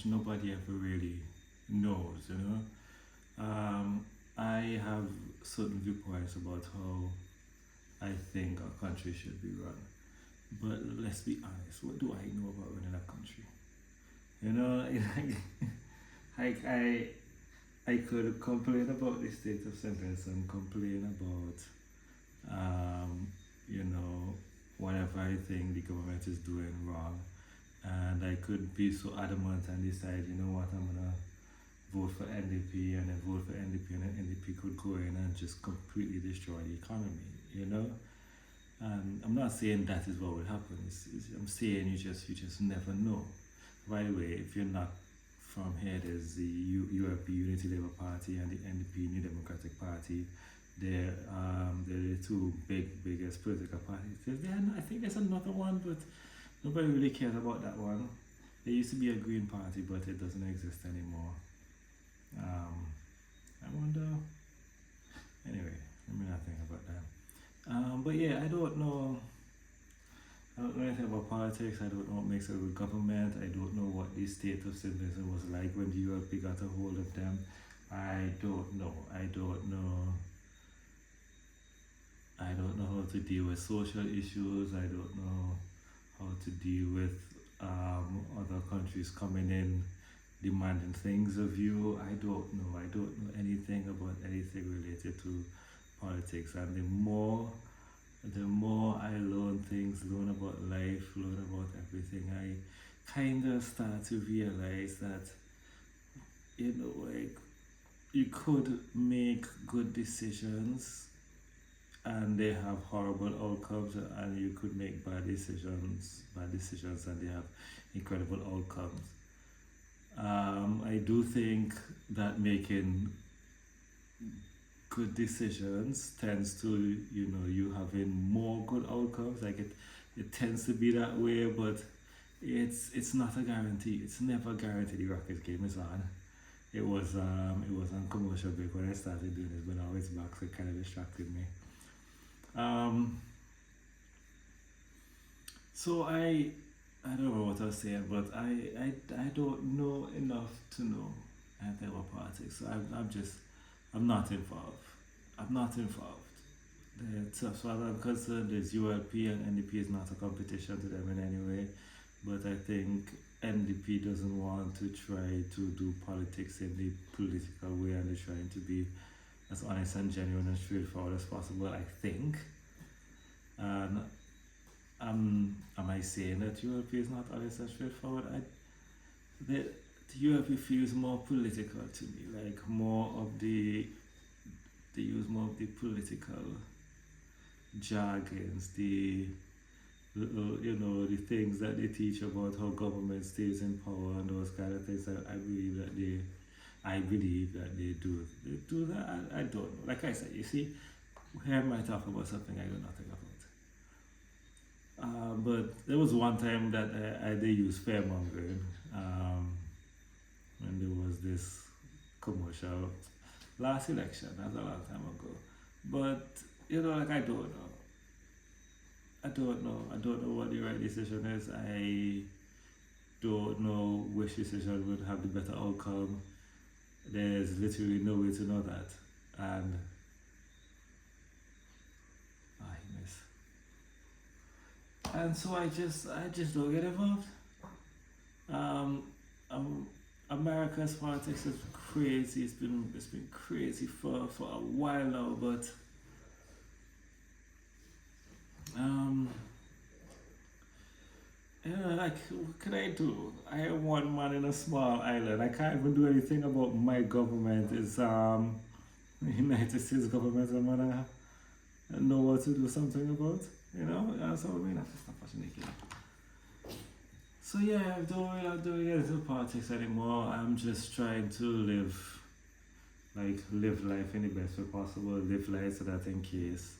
much nobody ever really knows, you know. I have certain viewpoints about how I think a country should be run. But let's be honest, what do I know about running a country? You know, like I could complain about the state of sentence and complain about, you know, whatever I think the government is doing wrong. And I could be so adamant and decide, you know what, I'm gonna vote for NDP and then vote for NDP and then NDP could go in and just completely destroy the economy, you know? And I'm not saying that is what will happen. I'm saying you just never know. By the way, if you're not from here, there's the ULP Unity Labour Party and the NDP New Democratic Party. They're the two biggest political parties. I think there's another one, but nobody really cares about that one. There used to be a Green Party, but it doesn't exist anymore. I wonder. Anyway, let me not think about that. But yeah, I don't know. I don't know anything about politics. I don't know what makes a good government. I don't know what the state of citizenship was like when the ULP got a hold of them. I don't know. I don't know how to deal with social issues. I don't know how to deal with other countries coming in demanding things of you. I don't know. I don't know anything about anything related to politics. And the more I learn about life, learn about everything, I kind of start to realize that, you know, like, you could make good decisions and they have horrible outcomes, and you could make bad decisions and they have incredible outcomes. I do think that making good decisions tends to, you know, you having more good outcomes. Like it tends to be that way, but it's not a guarantee. It's never guaranteed. The Rockets game is on. It was on commercial break when I started doing this, but now it's back, so it kind of distracted me. So I don't know what I was saying, but I don't know enough to know anything about politics. So I'm not involved. I'm not involved. As far as I'm concerned, there's ULP and NDP is not a competition to them in any way. But I think NDP doesn't want to try to do politics in the political way, and they're trying to be as honest and genuine and straightforward as possible, I think. And am I saying that ULP is not honest and straightforward? The ULP feels more political to me, like they use more of the political jargons, the things that they teach about how government stays in power and those kind of things. I believe that they do. They do that. I don't know. Like I said, you see, here I might talk about something I know nothing about. But there was one time that they used fearmongering when there was this commercial last election. That's a long time ago. But you know, like I don't know. I don't know what the right decision is. I don't know which decision would have the better outcome. There's literally no way to know that. And I miss. And so I just don't get involved. America's politics is crazy. It's been crazy for a while now, but like, what can I do? I am one man in a small island. I can't even do anything about my government. It's the United States government. I'm gonna know what to do something about. You know, so I mean, that's not fascinating. So yeah, I don't really get into politics anymore. I'm just trying to live life in the best way possible. Live life so that in case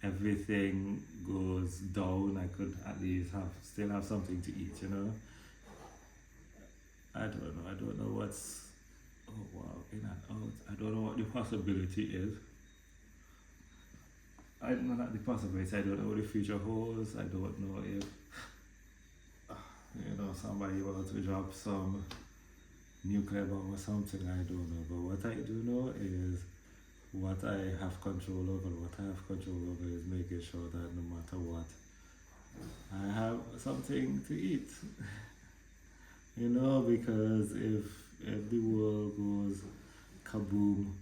everything goes down, I could at least still have something to eat, you know. I don't know what's, oh wow, in and out. I don't know what the possibility is. I don't know the possibility. I don't know what the future holds. I don't know if somebody wants to drop some nuclear bomb or something, I don't know. But what I do know is what I have control over. What I have control over is making sure that no matter what, I have something to eat. Because if the world goes kaboom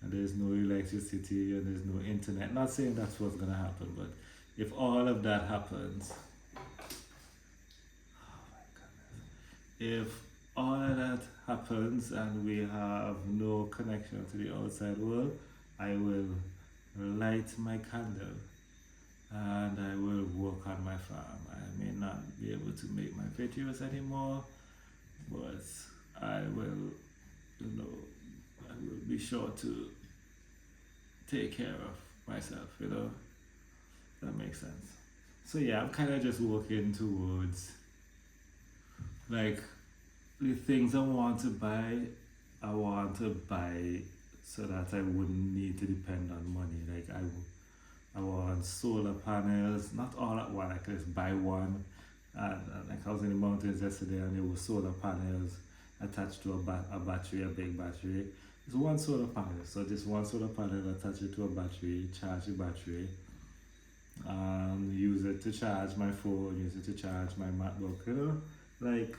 and there's no electricity and there's no internet, not saying that's what's gonna happen, but if all of that happens, if all of that happens and we have no connection to the outside world, I will light my candle and I will work on my farm. I may not be able to make my videos anymore, but I will, I will be sure to take care of myself. That makes sense. So yeah, I'm kind of just working towards like the things I want to buy so that I wouldn't need to depend on money. Like I want solar panels, not all at one. I can just buy one. And like I was in the mountains yesterday, and there were solar panels attached to a battery, a big battery. It's one solar panel, so just one solar panel attach it to a battery, charge the battery, use it to charge my phone, use it to charge my MacBook. Like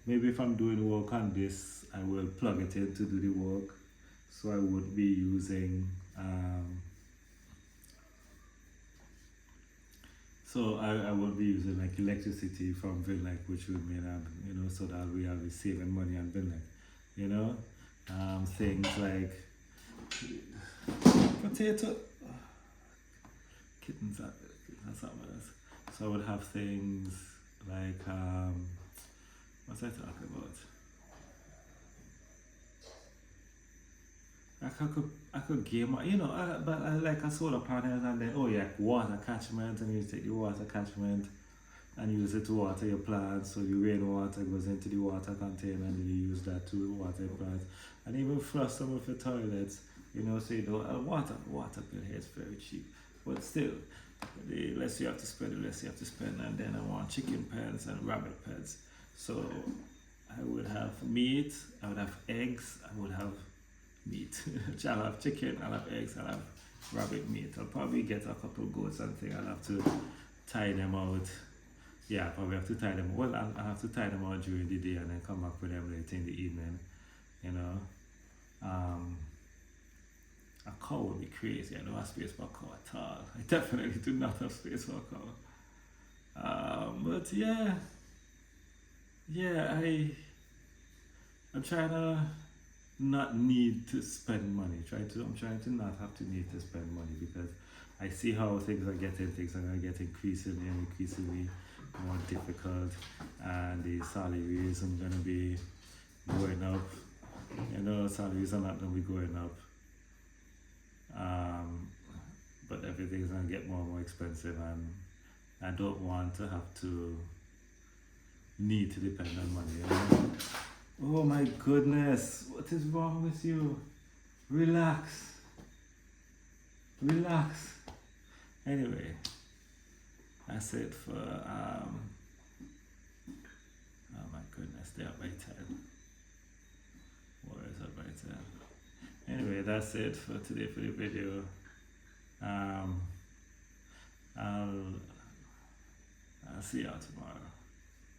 maybe if I'm doing work on this, I will plug it in to do the work, so I would be using. So I would be using like electricity from Vinlec, which would mean so that we are saving money on Vinlec. Things like potato kittens that's something else. So I would have things like what's I talking about? I could game, but I like a solar panel and then water catchment, and you take the water catchment and use it to water your plants. So the rainwater goes into the water container and you use that to water your plants, and even flush some of your toilets. So water bill here is very cheap, but still, the less you have to spend, the less you have to spend. And then I want chicken pens and rabbit pens. So I would have meat, I would have eggs, I would have meat. I'll have chicken, I'll have eggs, I'll have rabbit meat. I'll probably get a couple goats and things. I'll have to tie them out. Yeah, I'll probably have to tie them. Well, I'll have to tie them out during the day and then come back with them later in the evening. A cow would be crazy. I don't have space for a cow at all. I definitely do not have space for a cow. But yeah, I'm trying to not need to spend money. I'm trying to not have to need to spend money, because I see how things are getting increasingly and increasingly more difficult, and the salaries are going to be going up. Salaries are not going to be going up. But everything's going to get more and more expensive, and I don't want to have to need to depend on money. Oh my goodness, what is wrong with you? Relax. Anyway, that's it for oh my goodness, they're up by 10. Warriors up by 10. Anyway, that's it for today for the video. I'll see y'all tomorrow.